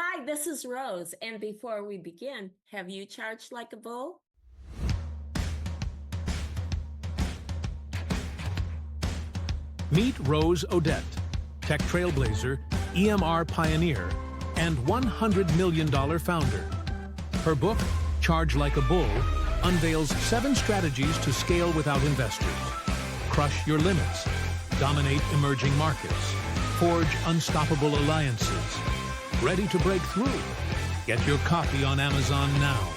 Hi, this is Rose. And before we begin, have you charged like a bull? Meet Rose Odette, tech trailblazer, EMR pioneer, and $100 million founder. Her book, Charge Like a Bull, unveils 7 strategies to scale without investors. Crush your limits, dominate emerging markets, forge unstoppable alliances. Ready to break through? Get your copy on Amazon now.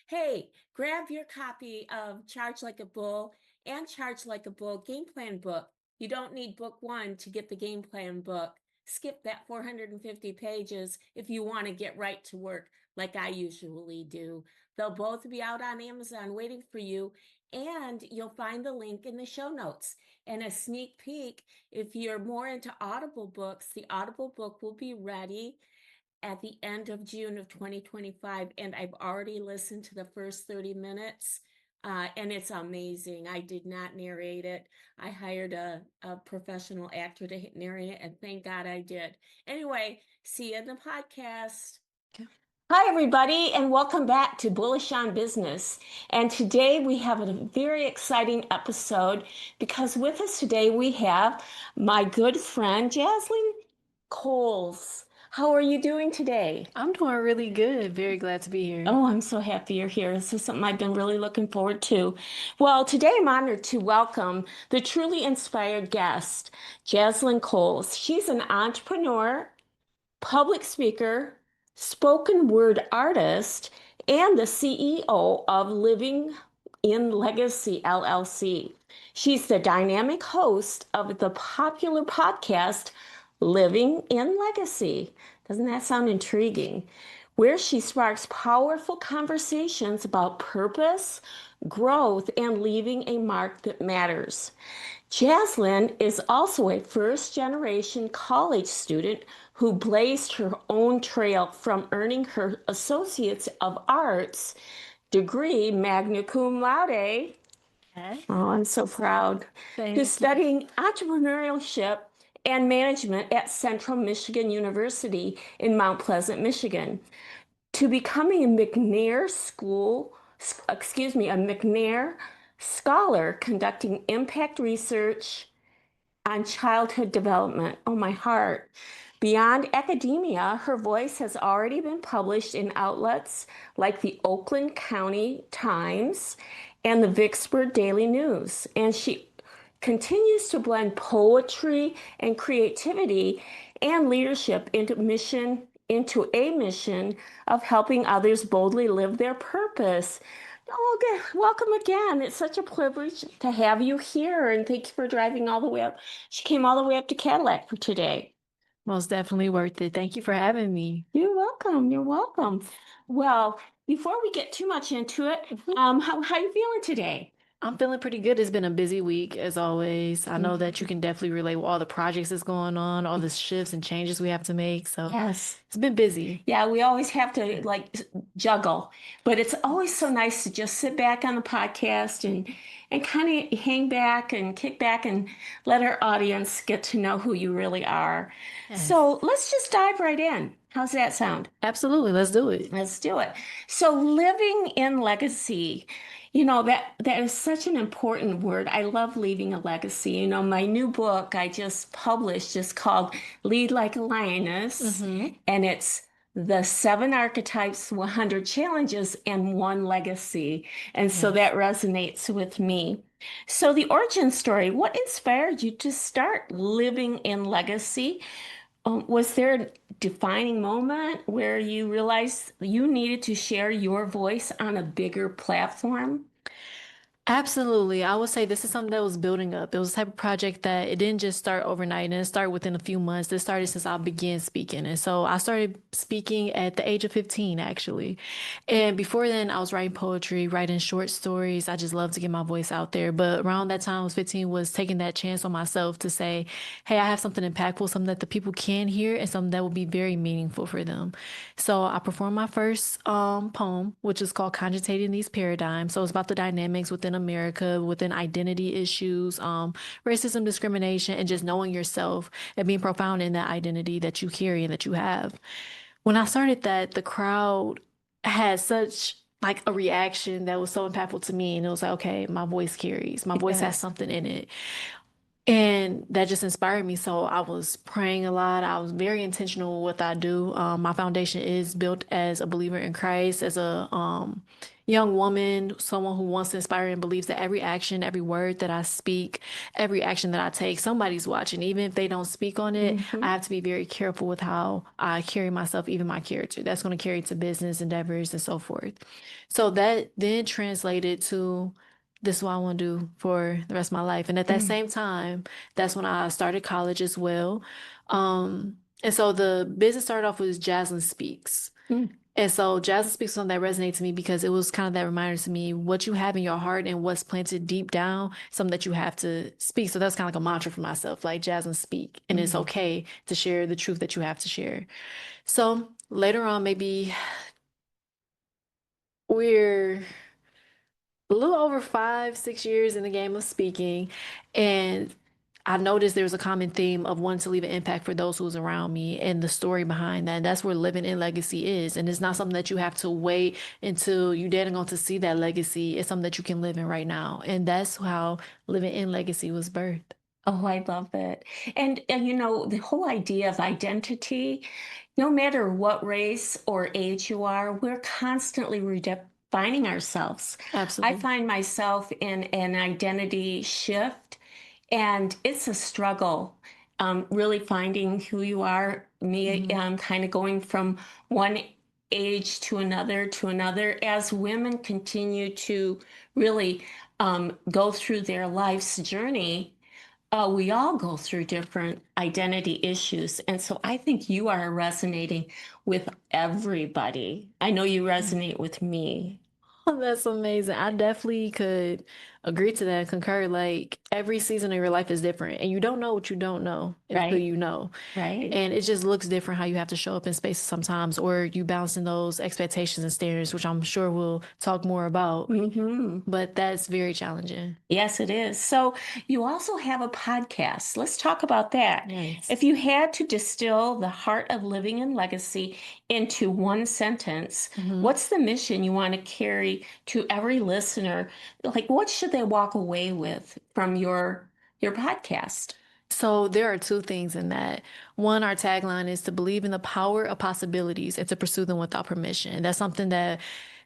Hey, grab your copy of Charge Like a Bull and Charge Like a Bull game plan book. You don't need book 1 to get the game plan book. Skip that 450 pages if you want to get right to work like I usually do. They'll both be out on Amazon waiting for you, and you'll find the link in the show notes. And a sneak peek, if you're more into Audible books, the Audible book will be ready at the end of June of 2025, and I've already listened to the first 30 minutes, and it's amazing. I did not narrate it. I hired a professional actor to narrate it, and thank God I did. Anyway, see you in the podcast. Okay. Hi, everybody, and welcome back to Bullish on Business. And today we have a very exciting episode because with us today we have my good friend, Jazlyn Coles. How are you doing today? I'm doing really good. Very glad to be here. Oh, I'm so happy you're here. This is something I've been really looking forward to. Well, today I'm honored to welcome the truly inspired guest, Jazlyn Coles. She's an entrepreneur, public speaker, spoken word artist, and the CEO of Living in Legacy LLC. She's the dynamic host of the popular podcast, Living in Legacy. Doesn't that sound intriguing? Where she sparks powerful conversations about purpose, growth, and leaving a mark that matters. Jazlyn is also a first-generation college student who blazed her own trail from earning her Associates of Arts degree, Magna Cum Laude. Oh, I'm so proud. To studying entrepreneurship and management at Central Michigan University in Mount Pleasant, Michigan, to becoming a McNair Scholar conducting impact research on childhood development. Oh, my heart. Beyond academia, her voice has already been published in outlets like the Oakland County Times and the Vicksburg Daily News, and she continues to blend poetry and creativity and leadership into a mission of helping others boldly live their purpose. Oh, welcome again. It's such a privilege to have you here, and thank you for driving all the way up. She came all the way up to Cadillac for today. Most definitely worth it. Thank you for having me. You're welcome. You're welcome. Well, before we get too much into it, how you feeling today? I'm feeling pretty good. It's been a busy week, as always. I know that you can definitely relate with all the projects that's going on, all the shifts and changes we have to make. So yes, it's been busy. Yeah, we always have to juggle, but it's always so nice to just sit back on the podcast and kind of hang back and kick back and let our audience get to know who you really are. Yes. So let's just dive right in. How's that sound? Absolutely. Let's do it. Let's do it. So living in legacy, that is such an important word. I love leaving a legacy. My new book I just published is called Lead Like a Lioness, and it's the 7 archetypes, 100 challenges, and 1 legacy. And so that resonates with me. So the origin story, what inspired you to start living in legacy? Was there a defining moment where you realized you needed to share your voice on a bigger platform? Absolutely. I would say this is something that was building up. It was a type of project that it didn't just start overnight, and it started within a few months. It started since I began speaking. And so I started speaking at the age of 15, actually. And before then, I was writing poetry, writing short stories. I just love to get my voice out there. But around that time, I was 15, was taking that chance on myself to say, hey, I have something impactful, something that the people can hear, and something that will be very meaningful for them. So I performed my first poem, which is called Cogitating These Paradigms. So it's about the dynamics within within America, within identity issues, racism, discrimination, and just knowing yourself and being profound in that identity that you carry and that you have. When I started that, the crowd had such like a reaction that was so impactful to me. And it was like, okay, my voice carries, my voice has Yes. something in it. And that just inspired me. So I was praying a lot. I was very intentional with what I do. My foundation is built as a believer in Christ, as a young woman, someone who wants to inspire and believes that every action, every word that I speak, every action that I take, somebody's watching. Even if they don't speak on it, I have to be very careful with how I carry myself, even my character. That's going to carry to business endeavors and so forth. So that then translated to this is what I want to do for the rest of my life. And at that Mm. same time, that's when I started college as well. And so the business started off with Jazlyn Speaks. Mm. And so Jazlyn Speaks is something that resonates to me because it was kind of that reminder to me what you have in your heart and what's planted deep down, something that you have to speak. So that's kind of like a mantra for myself, like Jazlyn Speak. And it's Mm. okay to share the truth that you have to share. So later on, maybe we're a little over 5, 6 years in the game of speaking, and I noticed there was a common theme of wanting to leave an impact for those who's around me and the story behind that. And that's where living in legacy is. And it's not something that you have to wait until you're dead and going to see that legacy. It's something that you can live in right now. And that's how living in legacy was birthed. Oh, I love it. And the whole idea of identity, no matter what race or age you are, we're constantly redefining ourselves. I Absolutely. find myself in an identity shift, and it's a struggle, really finding who you are. Me, Mhm. kind of going from one age to another, as women continue to really go through their life's journey. We all go through different identity issues. And so I think you are resonating with everybody. I know you resonate with me, Oh, that's amazing. I definitely could agree to that and concur. Like every season of your life is different, and you don't know what you don't know until right? you know. Right? And it just looks different how you have to show up in spaces sometimes, or you balancing those expectations and standards, which I'm sure we'll talk more about. Hmm. But that's very challenging. Yes, it is. So you also have a podcast. Let's talk about that. Yes. If you had to distill the heart of living in legacy into one sentence, Mhm. what's the mission you want to carry to every listener? Like, what should they walk away with from your podcast? So there are two things in that. One, our tagline is to believe in the power of possibilities and to pursue them without permission. That's something that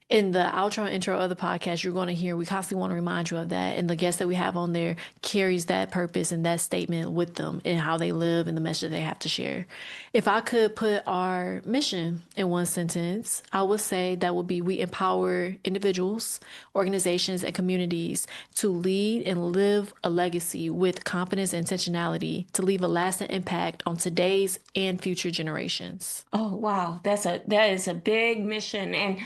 in the outro and intro of the podcast, you're going to hear, we constantly want to remind you of that. And the guest that we have on there carries that purpose and that statement with them and how they live and the message they have to share. If I could put our mission in one sentence, I would say that would be we empower individuals, organizations, and communities to lead and live a legacy with confidence and intentionality to leave a lasting impact on today's and future generations. Oh, wow. That is a big mission, and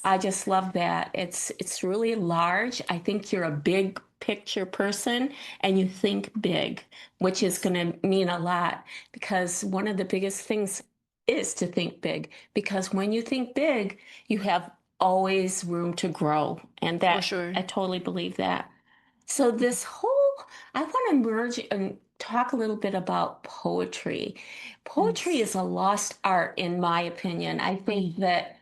I just love that. It's really large. I think you're a big picture person and you think big, which is going to mean a lot, because one of the biggest things is to think big, because when you think big, you have always room to grow. And For that sure. I totally believe that. So I want to merge and talk a little bit about poetry. Poetry Yes. is a lost art, in my opinion. I think that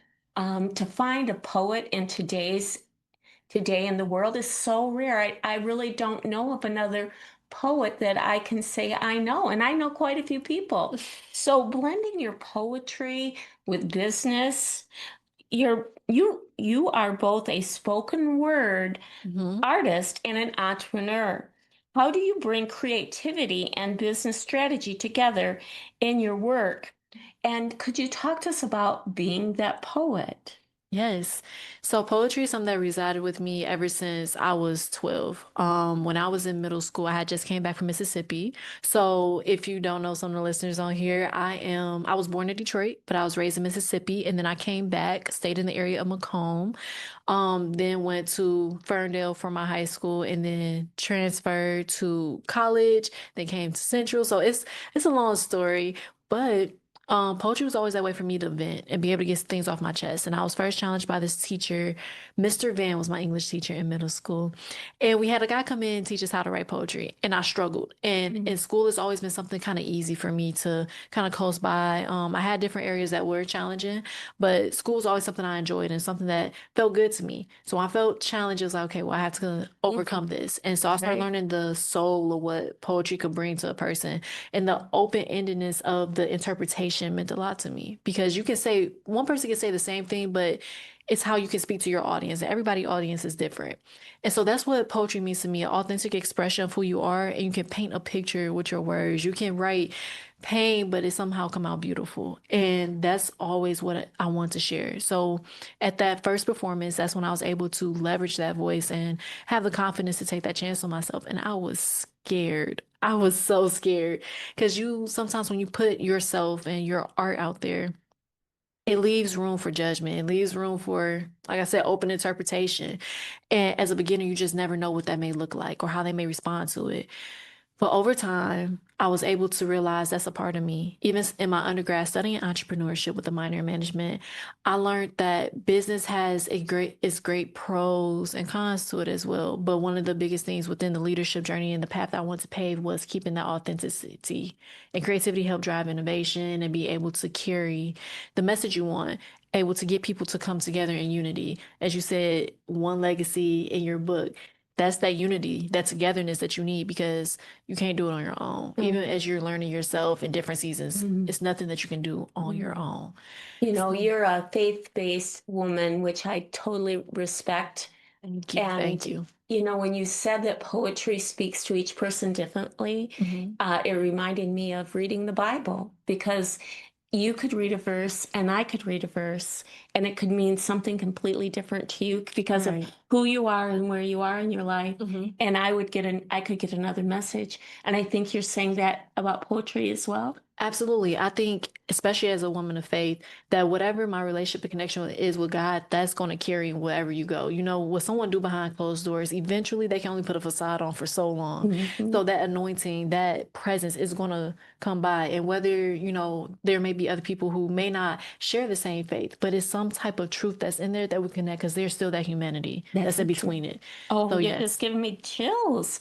to find a poet in today in the world is so rare. I really don't know of another poet that I can say I know, and I know quite a few people. So blending your poetry with business, you are both a spoken word Mhm. artist and an entrepreneur. How do you bring creativity and business strategy together in your work? And could you talk to us about being that poet? Yes. So poetry is something that resided with me ever since I was 12. When I was in middle school, I had just came back from Mississippi. So if you don't know some of the listeners on here, I was born in Detroit, but I was raised in Mississippi. And then I came back, stayed in the area of Macomb, then went to Ferndale for my high school and then transferred to college, then came to Central. So it's a long story, but Poetry was always that way for me to vent and be able to get things off my chest. And I was first challenged by this teacher. Mr. Van was my English teacher in middle school. And we had a guy come in and teach us how to write poetry. And I struggled. And in school, it's always been something kind of easy for me to kind of coast by. I had different areas that were challenging, but school was always something I enjoyed and something that felt good to me. So I felt challenges like, okay, well, I have to overcome this. And so I started Right. learning the soul of what poetry could bring to a person. And the open-endedness of the interpretation meant a lot to me because you can say, one person can say the same thing, but it's how you can speak to your audience. And everybody's audience is different. And so that's what poetry means to me, an authentic expression of who you are. And you can paint a picture with your words. You can write pain, but it somehow come out beautiful. And that's always what I want to share. So at that first performance, that's when I was able to leverage that voice and have the confidence to take that chance on myself. And I was scared. I was so scared because you sometimes when you put yourself and your art out there, it leaves room for judgment. It leaves room for, like I said, open interpretation. And as a beginner, you just never know what that may look like or how they may respond to it. But over time, I was able to realize that's a part of me. Even in my undergrad studying entrepreneurship with a minor in management, I learned that business has its great pros and cons to it as well. But one of the biggest things within the leadership journey and the path I want to pave was keeping that authenticity. And creativity help drive innovation and be able to carry the message you want, able to get people to come together in unity. As you said, one legacy in your book. That's that unity, that togetherness that you need because you can't do it on your own. Even as you're learning yourself in different seasons, it's nothing that you can do on your own. You know, So, you're a faith-based woman, which I totally respect. thank you. And, Thank you. you know, when you said that poetry speaks to each person differently, it reminded me of reading the Bible because you could read a verse and I could read a verse, and it could mean something completely different to you because of Right. who you are and where you are in your life. Mhm. And I could get another message. And I think you're saying that about poetry as well. Absolutely. I think, especially as a woman of faith, that whatever my relationship and connection is with God, that's going to carry wherever you go. You know, what someone do behind closed doors, eventually they can only put a facade on for so long. So that anointing, that presence is going to come by. And whether, you know, there may be other people who may not share the same faith, but it's some type of truth that's in there that we connect because there's still that humanity that's in between it. Oh, So you're yes. just giving me chills.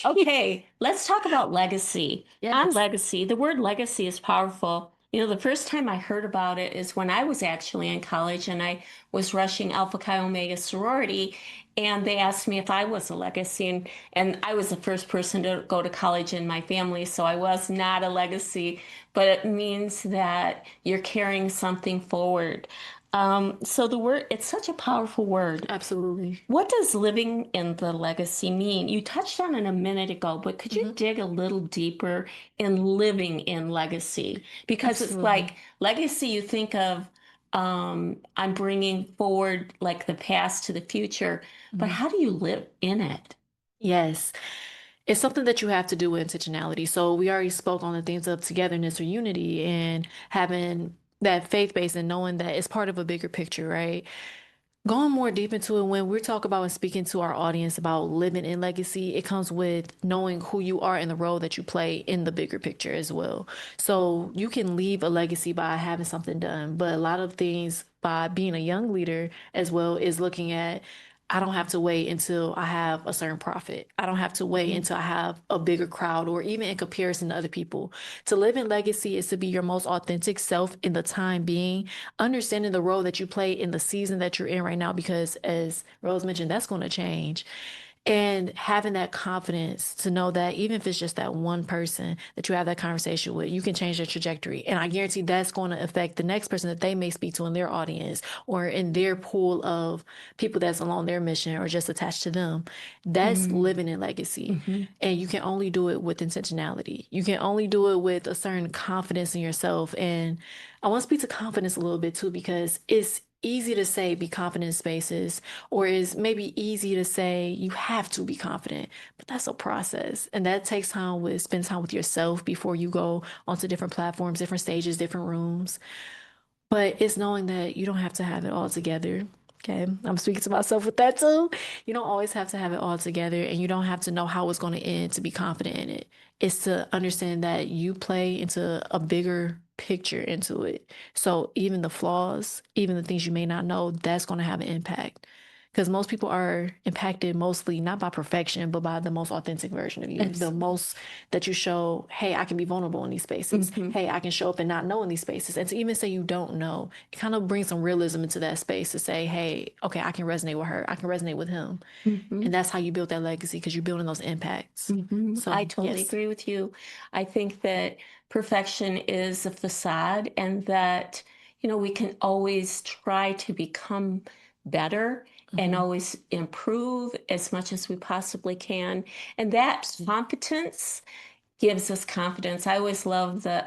Okay, let's talk about legacy. On Yes. legacy, the word legacy is powerful. You know, the first time I heard about it is when I was actually in college and I was rushing Alpha Chi Omega sorority, and they asked me if I was a legacy, and I was the first person to go to college in my family, so I was not a legacy, but it means that you're carrying something forward. So the word, it's such a powerful word. Absolutely. What does living in the legacy mean? You touched on it a minute ago, but could you dig a little deeper in living in legacy? Because it's Absolutely. like legacy, you think of, I'm bringing forward like the past to the future, but how do you live in it? Yes. It's something that you have to do with intentionality. So we already spoke on the things of togetherness or unity and having that faith base and knowing that it's part of a bigger picture, right? Going more deep into it, when we talk about and speaking to our audience about living in legacy, it comes with knowing who you are and the role that you play in the bigger picture as well. So you can leave a legacy by having something done, but a lot of things by being a young leader as well is looking at I don't have to wait until I have a certain profit. I don't have to wait until I have a bigger crowd or even in comparison to other people. To live in legacy is to be your most authentic self in the time being, understanding the role that you play in the season that you're in right now, because as Rose mentioned, that's going to change. And having that confidence to know that even if it's just that one person that you have that conversation with, you can change their trajectory. And I guarantee that's going to affect the next person that they may speak to in their audience or in their pool of people that's along their mission or just attached to them. That's living in legacy. And you can only do it with intentionality. You can only do it with a certain confidence in yourself. And I want to speak to confidence a little bit too, because it's easy to say be confident in spaces, or is maybe easy to say you have to be confident, but that's a process. And that takes time with spend time with yourself before you go onto different platforms, different stages, different rooms. But it's knowing that you don't have to have it all together. Okay. I'm speaking to myself with that too. You don't always have to have it all together, and you don't have to know how it's going to end to be confident in it. It's to understand that you play into a bigger picture into it. So even the flaws, even the things you may not know, that's going to have an impact. Because most people are impacted mostly not by perfection, but by the most authentic version of you. The most that you show, hey, I can be vulnerable in these spaces. Hey, I can show up and not know in these spaces. And to even say you don't know, it kind of brings some realism into that space to say, hey, okay, I can resonate with her. I can resonate with him. And that's how you build that legacy, because you're building those impacts. So I totally yes. agree with you. I think that perfection is a facade, and that, we can always try to become better and always improve as much as we possibly can. And that competence gives us confidence. I always love the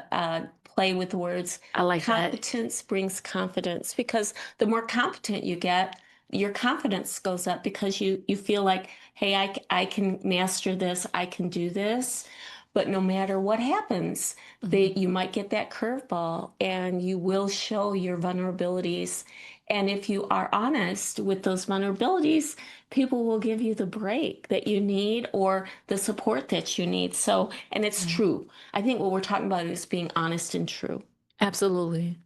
play with words. I like that. Competence brings confidence, because the more competent you get, your confidence goes up, because you feel like, hey, I can master this, I can do this. But no matter what happens, you might get that curveball, and you will show your vulnerabilities. And if you are honest with those vulnerabilities, people will give you the break that you need, or the support that you need. So, and it's true. I think what we're talking about is being honest and true. Absolutely.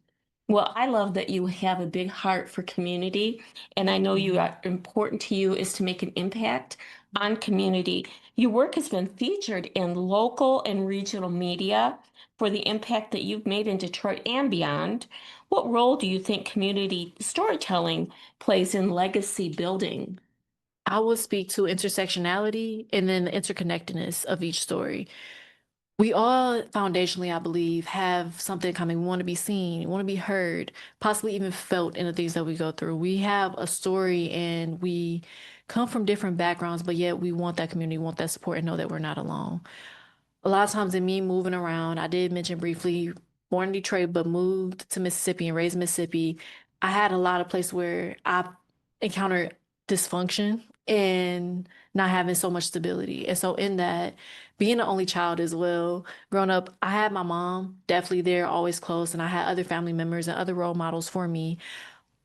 Well, I love that you have a big heart for community, and I know you are important to you is to make an impact on community. Your work has been featured in local and regional media for the impact that you've made in Detroit and beyond. What role do you think community storytelling plays in legacy building? I will speak to intersectionality and then the interconnectedness of each story. We all foundationally, I believe, have something coming. We want to be seen, we want to be heard, possibly even felt in the things that we go through. We have a story and we come from different backgrounds, but yet we want that community, want that support, and know that we're not alone. A lot of times in me moving around, I did mention briefly, born in Detroit, but moved to Mississippi and raised in Mississippi. I had a lot of places where I encountered dysfunction and not having so much stability. And so in that, being the only child as well, growing up, I had my mom definitely there, always close, and I had other family members and other role models for me.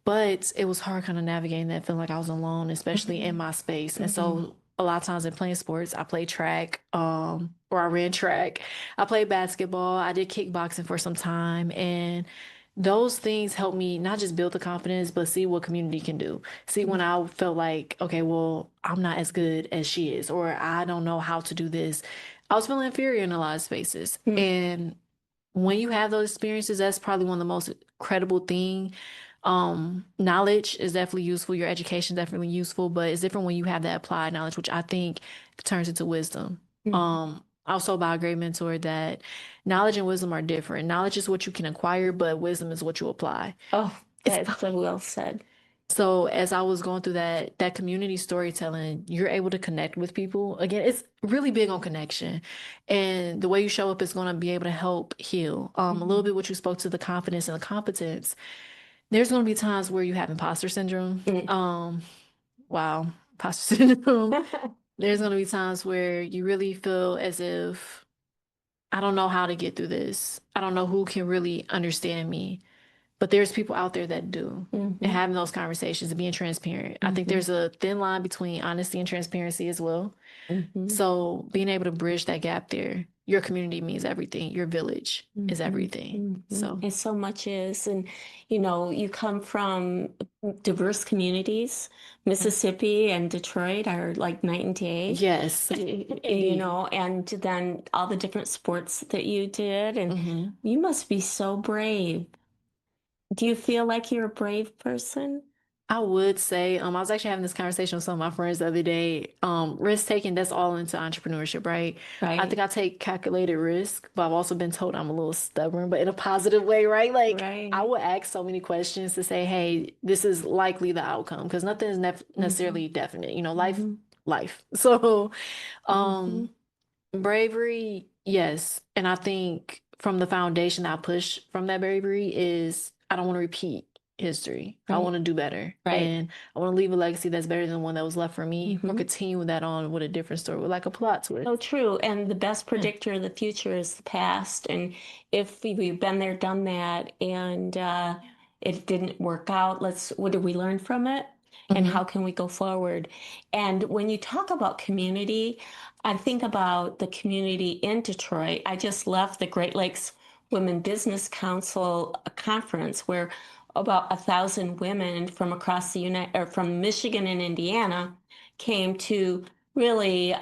But it was hard kind of navigating that, feeling like I was alone, especially in my space. And so a lot of times in playing sports, I played track, or I ran track. I played basketball. I did kickboxing for some time. And those things helped me not just build the confidence, but see what community can do. See when I felt like, okay, well, I'm not as good as she is, or I don't know how to do this. I was feeling inferior in a lot of spaces. And when you have those experiences, that's probably one of the most credible thing. Knowledge is definitely useful. Your education is definitely useful, but it's different when you have that applied knowledge, which I think turns into wisdom. Also by a great mentor that knowledge and wisdom are different. Knowledge is what you can acquire, but wisdom is what you apply. Oh, that's so well said. So as I was going through that community storytelling, you're able to connect with people. Again, it's really big on connection. And the way you show up is going to be able to help heal. A little bit what you spoke to, the confidence and the competence. There's going to be times where you have imposter syndrome. Wow, imposter syndrome. There's going to be times where you really feel as if, I don't know how to get through this. I don't know who can really understand me. But there's people out there that do. And having those conversations and being transparent. I think there's a thin line between honesty and transparency as well. So being able to bridge that gap there, your community means everything. Your village is everything. So And so much is. And, you come from diverse communities. Mississippi and Detroit are like night and day. yes, And then all the different sports that you did. And you must be so brave. Do you feel like you're a brave person? I would say, I was actually having this conversation with some of my friends the other day. Risk taking, that's all into entrepreneurship, right? Right. I think I take calculated risk, but I've also been told I'm a little stubborn, but in a positive way, right? Like Right. I would ask so many questions to say, hey, this is likely the outcome, because nothing is necessarily definite, life. So, bravery, yes. And I think from the foundation I push from that bravery is I don't want to repeat history. I want to do better. Right. And I want to leave a legacy that's better than the one that was left for me, or continue that on with a different story, with like a plot twist. So true. And the best predictor of the future is the past. And if we've been there, done that, and it didn't work out, what did we learn from it? And how can we go forward? And when you talk about community, I think about the community in Detroit. I just left the Great Lakes Women Business Council conference where about 1,000 women from across the from Michigan and Indiana came to really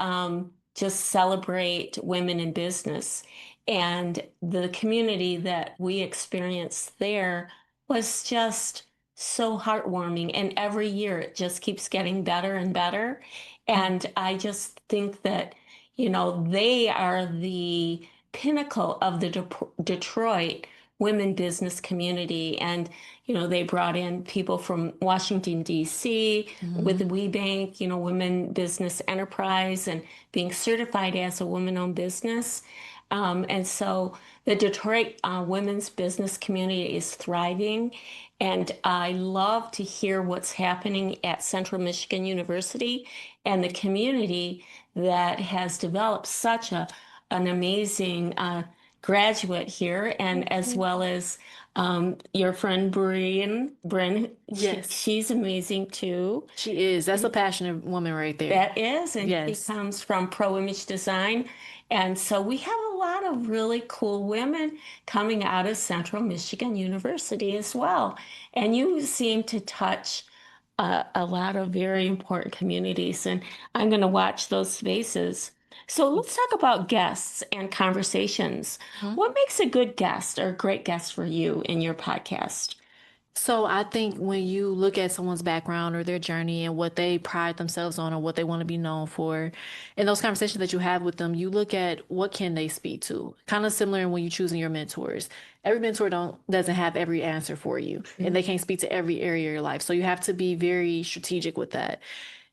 just celebrate women in business. And the community that we experienced there was just so heartwarming. And every year it just keeps getting better and better. And I just think that, they are the pinnacle of the Detroit women business community. And, they brought in people from Washington, D.C. with the WeBank, Women Business Enterprise and being certified as a woman-owned business. And so the Detroit women's business community is thriving. And I love to hear what's happening at Central Michigan University and the community that has developed such an amazing graduate here, and as well as your friend Bryn. Yes. She's amazing too. She is. That's a passionate woman right there. That is, and Yes. she comes from Pro Image Design. And so we have a lot of really cool women coming out of Central Michigan University as well. And you seem to touch a lot of very important communities, and I'm going to watch those spaces. So let's talk about guests and conversations. What makes a good guest or a great guest for you in your podcast? So I think when you look at someone's background or their journey and what they pride themselves on or what they want to be known for, in those conversations that you have with them, you look at what can they speak to. Kind of similar when you're choosing your mentors. Every mentor doesn't have every answer for you, and they can't speak to every area of your life. So you have to be very strategic with that.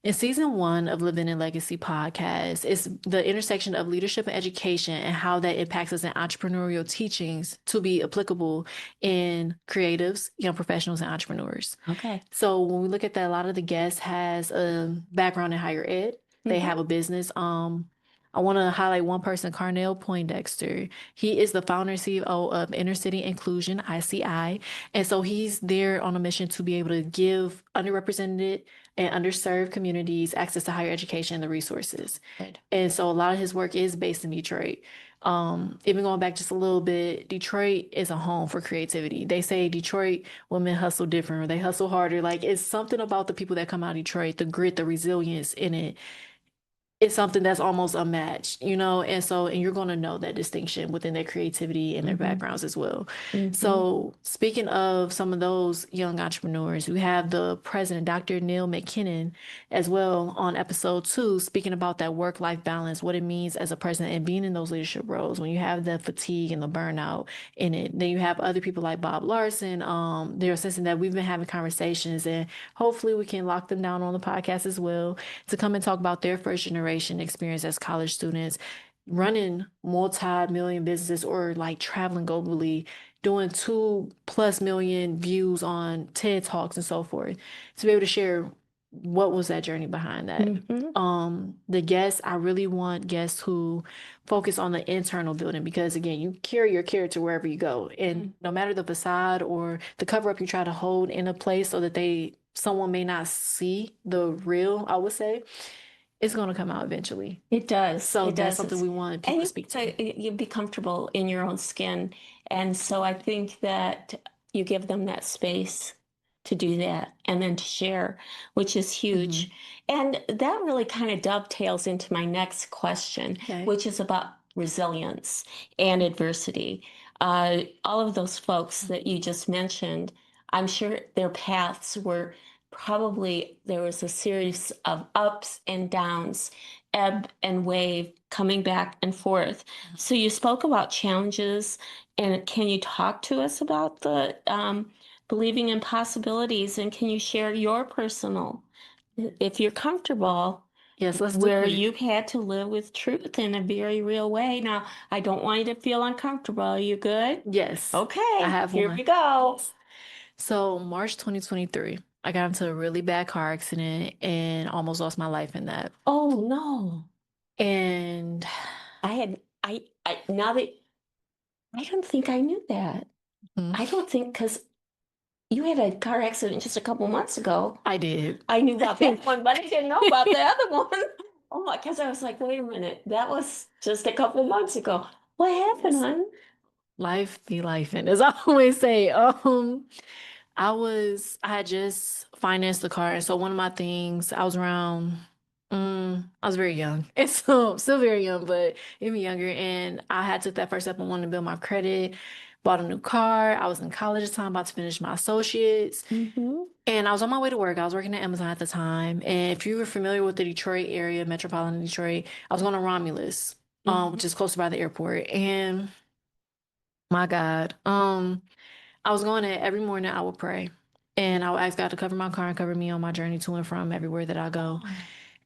In season 1 of Living in Legacy podcast, it's the intersection of leadership and education and how that impacts us in entrepreneurial teachings to be applicable in creatives, young professionals, and entrepreneurs. Okay. So when we look at that, a lot of the guests has a background in higher ed. They have a business. I want to highlight one person, Carnell Poindexter. He is the founder and CEO of Inner City Inclusion, ICI. And so he's there on a mission to be able to give underrepresented and underserved communities access to higher education and the resources. Good. And so a lot of his work is based in Detroit. Even going back just a little bit, Detroit is a home for creativity. They say Detroit women hustle different, or they hustle harder. Like, it's something about the people that come out of Detroit, the grit, the resilience in it. It's something that's almost unmatched, and you're going to know that distinction within their creativity and their backgrounds as well. So speaking of some of those young entrepreneurs, we have the president, Dr. Neil McKinnon, as well on episode 2, speaking about that work-life balance, what it means as a president and being in those leadership roles when you have the fatigue and the burnout in it. Then you have other people like Bob Larson. They're assisting that we've been having conversations, and hopefully we can lock them down on the podcast as well to come and talk about their first generation experience as college students, running multi-million businesses or like traveling globally, doing 2+ million views on TED Talks and so forth, to be able to share what was that journey behind that. The guests, I really want guests who focus on the internal building, because again, you carry your character wherever you go, and no matter the facade or the cover up you try to hold in a place so that someone may not see the real, I would say, it's going to come out eventually. It does. So It that's does. something we want people to speak to. You be comfortable in your own skin. And so I think that you give them that space to do that and then to share, which is huge. And that really kind of dovetails into my next question, which is about resilience and adversity. All of those folks that you just mentioned, I'm sure their paths were probably, there was a series of ups and downs, ebb and wave, coming back and forth. So you spoke about challenges, and can you talk to us about the believing in possibilities, and can you share your personal, if you're comfortable, Yes, let's do where it. you've had to live with truth in a very real way? Now, I don't want you to feel uncomfortable. Are you good? Yes. Okay, I have here one. we go. So March 2023, I got into a really bad car accident and almost lost my life in that. Oh no. And Now that I don't think I knew that. I don't think, because you had a car accident just a couple months ago. I did. I knew about that one, but I didn't know about the other one. Oh my, because I was like, wait a minute, that was just a couple months ago. What happened, hon? Life be life, and as I always say, I had just financed the car, and so one of my things, I was around, I was very young, and so still very young, but even younger, and I had took that first step and wanted to build my credit, bought a new car. I was in college at the time, about to finish my associates, Mm-hmm. and I was on my way to work. I was working at Amazon at the time, and if you were familiar with the Detroit area, metropolitan Detroit, I was going to Romulus, Mm-hmm. which is close by the airport, and my God. I was going there every morning. I would pray, and I would ask God to cover my car and cover me on my journey to and from everywhere that I go.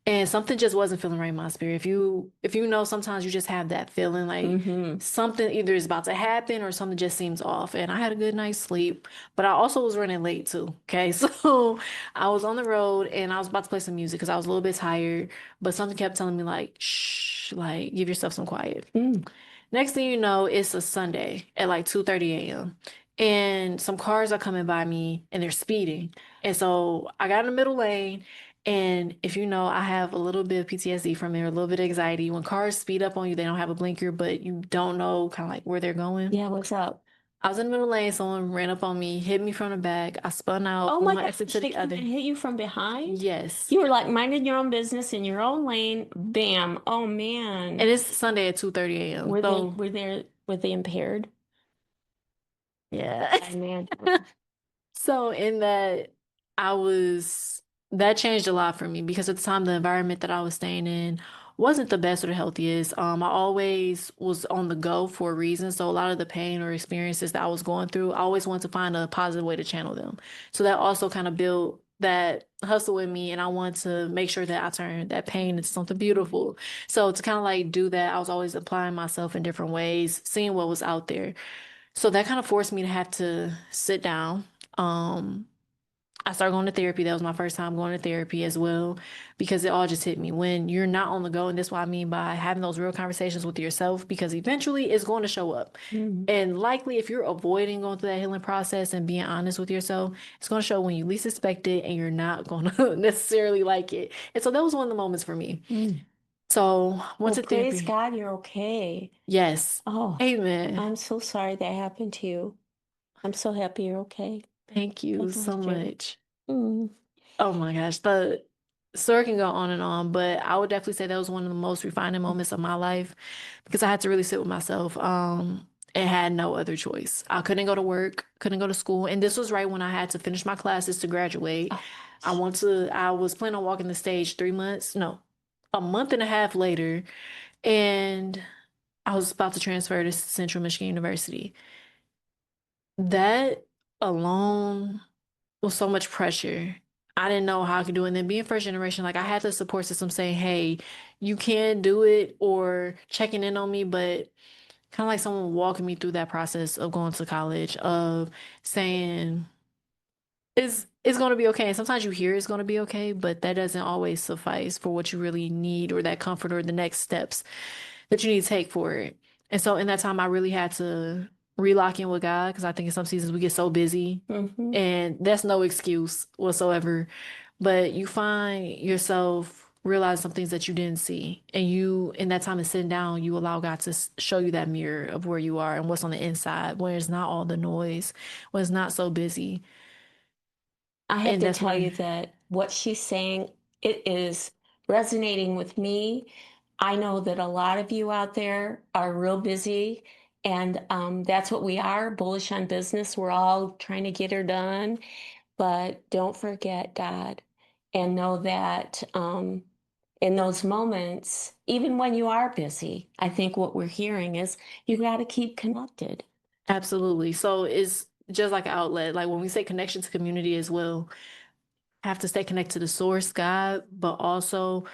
And something just wasn't feeling right in my spirit. If you know, sometimes you just have that feeling like Mm-hmm. something either is about to happen or something just seems off. And I had a good night's sleep, but I also was running late too. Okay, so I was on the road and I was about to play some music because I was a little bit tired, but something kept telling me like, shh, like give yourself some quiet. Mm. Next thing you know, it's a Sunday at like 2:30 a.m. And some cars are coming by me and they're speeding. And so I got in the middle lane. And if you know, I have a little bit of PTSD from it, or a little bit of anxiety. When cars speed up on you, they don't have a blinker, but you don't know kind of like where they're going. Yeah, what's up? I was in the middle lane, someone ran up on me, hit me from the back. I spun out, Oh one my exit gosh, to they the come and other. hit you from behind? Yes. You were like minding your own business in your own lane. Bam. Oh And man. it's Sunday at 2:30 a.m. So, Were they impaired? yeah. I imagine. So in that, I was that changed a lot for me because at the time the environment that I was staying in wasn't the best or the healthiest. I always was on the go for a reason. So a lot of the pain or experiences that I was going through, I always wanted to find a positive way to channel them. So that also kind of built that hustle in me, and I wanted to make sure that I turned that pain into something beautiful. So to kind of like do that, I was always applying myself in different ways, seeing what was out there. So that kind of forced me to have to sit down. Um, I started going to therapy. That was my first time going to therapy as well, because it all just hit me when you're not on the go. And that's what I mean by having those real conversations with yourself, because eventually it's going to show up. Mm. And likely, if you're avoiding going through that healing process and being honest with yourself, it's going to show when you least expect it and you're not going to necessarily like it. And so that was one of the moments for me. Mm. So went Well, to praise therapy. God, you're okay. Yes. Oh, Amen. I'm so sorry that happened to you. I'm so happy you're okay. Thank you God so bless you. much. Mm. Oh my gosh, the story can go on and on, but I would definitely say that was one of the most refining moments of my life because I had to really sit with myself. And had no other choice. I couldn't go to work, couldn't go to school, and this was right when I had to finish my classes to graduate. Oh gosh. I was planning on walking the stage 3 months, no, a month and a half later, and I was about to transfer to Central Michigan University. That alone was so much pressure. I didn't know how I could do it. And then being first generation, like I had the support system saying, hey, you can do it or checking in on me, but kind of like someone walking me through that process of going to college, of saying, it's going to be okay. And sometimes you hear it's going to be okay, but that doesn't always suffice for what you really need or that comfort or the next steps that you need to take for it. And so in that time, I really had to relock in with God because I think in some seasons we get so busy Hmm. and that's no excuse whatsoever. But you find yourself realize some things that you didn't see. And you, in that time of sitting down, you allow God to show you that mirror of where you are and what's on the inside, where it's not all the noise, where it's not so busy. I have And to that's tell you when, that what she's saying, it is resonating with me. I know that a lot of you out there are real busy, and that's what we are, bullish on business. We're all trying to get her done, but don't forget God and know that in those moments, even when you are busy, I think what we're hearing is you got to keep connected. absolutely. So it's just like an outlet. Like when we say connection to community as well, have to stay connected to the source, God, but also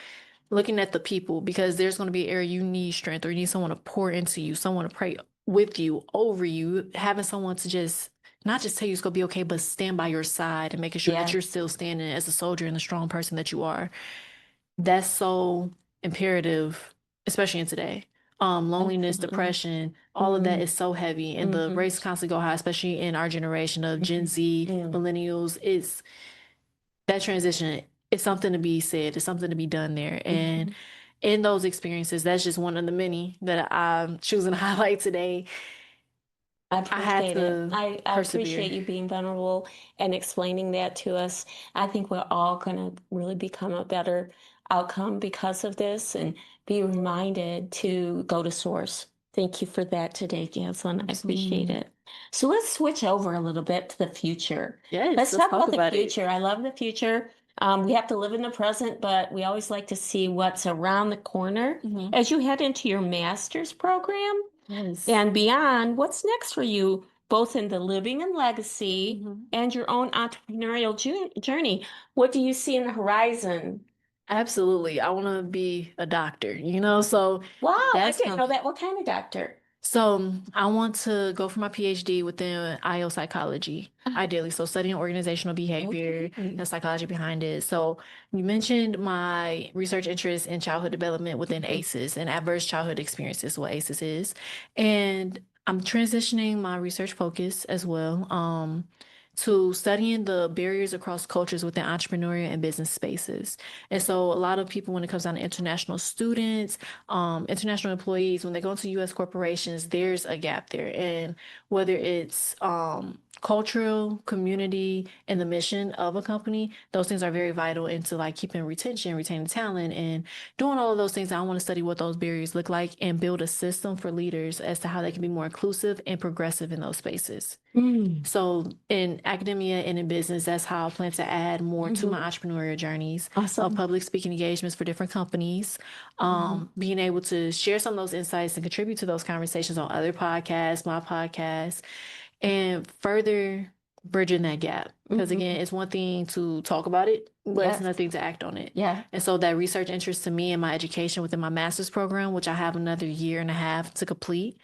looking at the people because there's going to be an area you need strength or you need someone to pour into you, someone to pray with you, over you, having someone to just not just tell you it's going to be okay, but stand by your side and making sure that you're Yes. still standing as a soldier and the strong person that you are. That's so imperative, especially in today. Loneliness, Absolutely. depression, all of that Mm, is so heavy, and the hmm rates constantly go high, especially in our generation of Gen Z, hmm millennials. It's that transition is something to be said, it's something to be done there. And hmm in those experiences, that's just one of the many that I'm choosing to highlight today. I I had appreciate it. to I persevere. appreciate you being vulnerable and explaining that to us. I think we're all going to really become a better outcome because of this and be reminded to go to source. Thank you for that today, Jazlyn. I appreciate Absolutely. it. So let's switch over a little bit to the future. Yes, Let's let's talk talk about the about it. future. I love the future. We have to live in the present, but we always like to see what's around the corner. Mhm. As you head into your master's program, Yes. and beyond, what's next for you, both in the living and legacy Mhm. and your own entrepreneurial journey? What do you see in the horizon? Absolutely. I want to be a doctor, so Wow, I that's didn't something. know that. What kind of doctor? So I want to go for my PhD within IO psychology, ideally. So studying organizational behavior, Okay. the psychology behind it. So you mentioned my research interest in childhood development within ACEs and adverse childhood experiences, what ACEs is. And I'm transitioning my research focus as well. To studying the barriers across cultures within entrepreneurial and business spaces. And so a lot of people, when it comes down to international students, international employees, when they go into U.S. corporations, there's a gap there. And whether it's cultural, community, and the mission of a company, those things are very vital into like keeping retention, retaining talent, and doing all of those things. I want to study what those barriers look like and build a system for leaders as to how they can be more inclusive and progressive in those spaces. Mm. So in academia and in business, that's how I plan to add more to my Mhm. entrepreneurial journeys of Awesome. public speaking engagements for different companies, Mhm. being able to share some of those insights and contribute to those conversations on other podcasts, my podcast, and further bridging that gap. Because again, Mhm. it's one thing to talk about it, but it's Yes. nothing to act on it. Yeah. And so that research interest to me and my education within my master's program, which I have another year and a half to complete,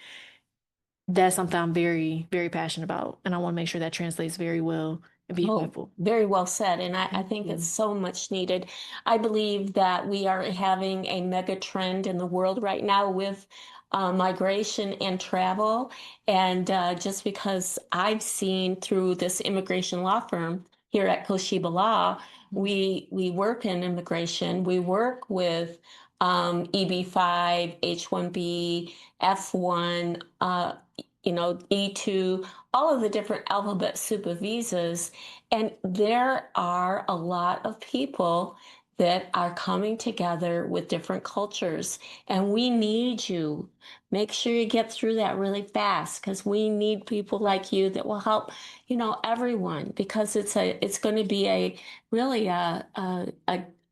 that's something I'm very, very passionate about. And I want to make sure that translates very well and be Oh, impactful. very well said. And I Thank think it's you. so much needed. I believe that we are having a mega trend in the world right now with migration and travel. And just because I've seen through this immigration law firm here at Koshiba Law, we work in immigration. We work with EB-5, H-1B, F-1, E-2, all of the different alphabet soup of visas. And there are a lot of people that are coming together with different cultures, and we need you. Make sure you get through that really fast because we need people like you that will help, everyone because it's going to be a really a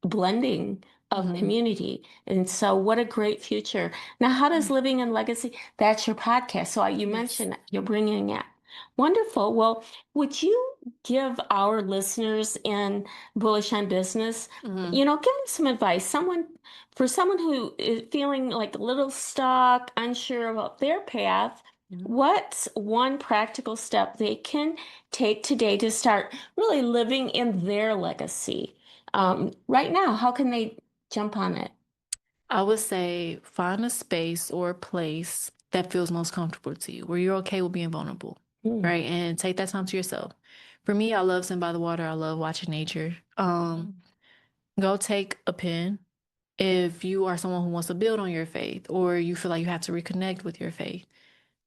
blending of Mhm. community. And so what a great future. Now, how does living in legacy, that's your podcast. So you Yes. mentioned you're bringing it. Wonderful. Well, would you give our listeners in Bullish on Business, Mhm. give them some advice? For someone who is feeling like a little stuck, unsure about their path, Mhm. what's one practical step they can take today to start really living in their legacy? Right now, how can they jump on it? I would say find a space or a place that feels most comfortable to you, where you're okay with being vulnerable, Mm. right? And take that time to yourself. For me, I love sitting by the water. I love watching nature. Go take a pen if you are someone who wants to build on your faith or you feel like you have to reconnect with your faith.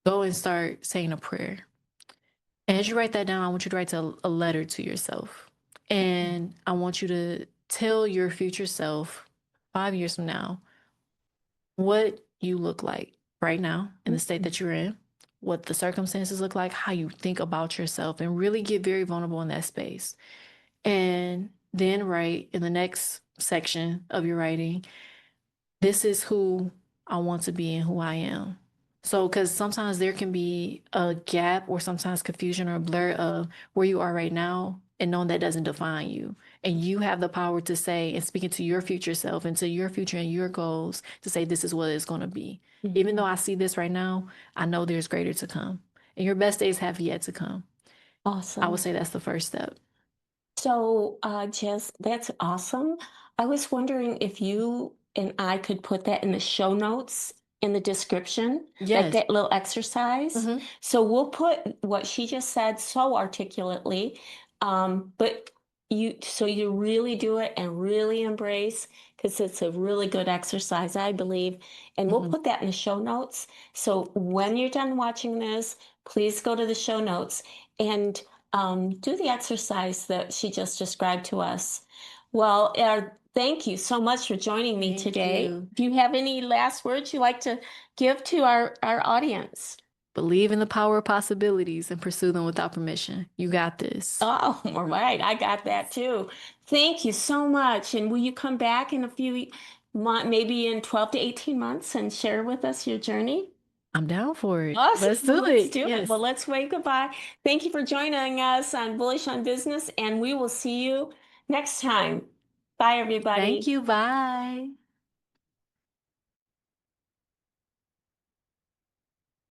Go and start saying a prayer. And as you write that down, I want you to write a letter to yourself. And I want you to tell your future self 5 years from now what you look like right now in the state that you're in, what the circumstances look like, how you think about yourself, and really get very vulnerable in that space. And then write in the next section of your writing, this is who I want to be and who I am. So, because sometimes there can be a gap or sometimes confusion or a blur of where you are right now, and knowing that doesn't define you. And you have the power to say and speaking to your future self and to your future and your goals to say, this is what it's going to be. Even though I see this right now, I know there's greater to come. And your best days have yet to come. I would Awesome. say that's the first step. So, Jess, that's awesome. I was wondering if you and I could put that in the show notes in the description, like Yes. that little exercise. Hmm. So we'll put what she just said so articulately, but so you really do it and really embrace because it's a really good exercise, I believe. And we'll Hmm. put that in the show notes. So when you're done watching this, please go to the show notes and do the exercise that she just described to us. Well, thank you so much for joining me Thank today. you. Do you have any last words you'd like to give to our audience? Believe in the power of possibilities and pursue them without permission. You got this. Oh, all right. I got that too. Thank you so much. And will you come back in a few months, maybe in 12 to 18 months, and share with us your journey? I'm down for it. Awesome. Let's do Let's it. do it. Yes. Well, let's wave goodbye. Thank you for joining us on Bullish on Business, and we will see you next time. Bye, everybody. Thank you. Bye.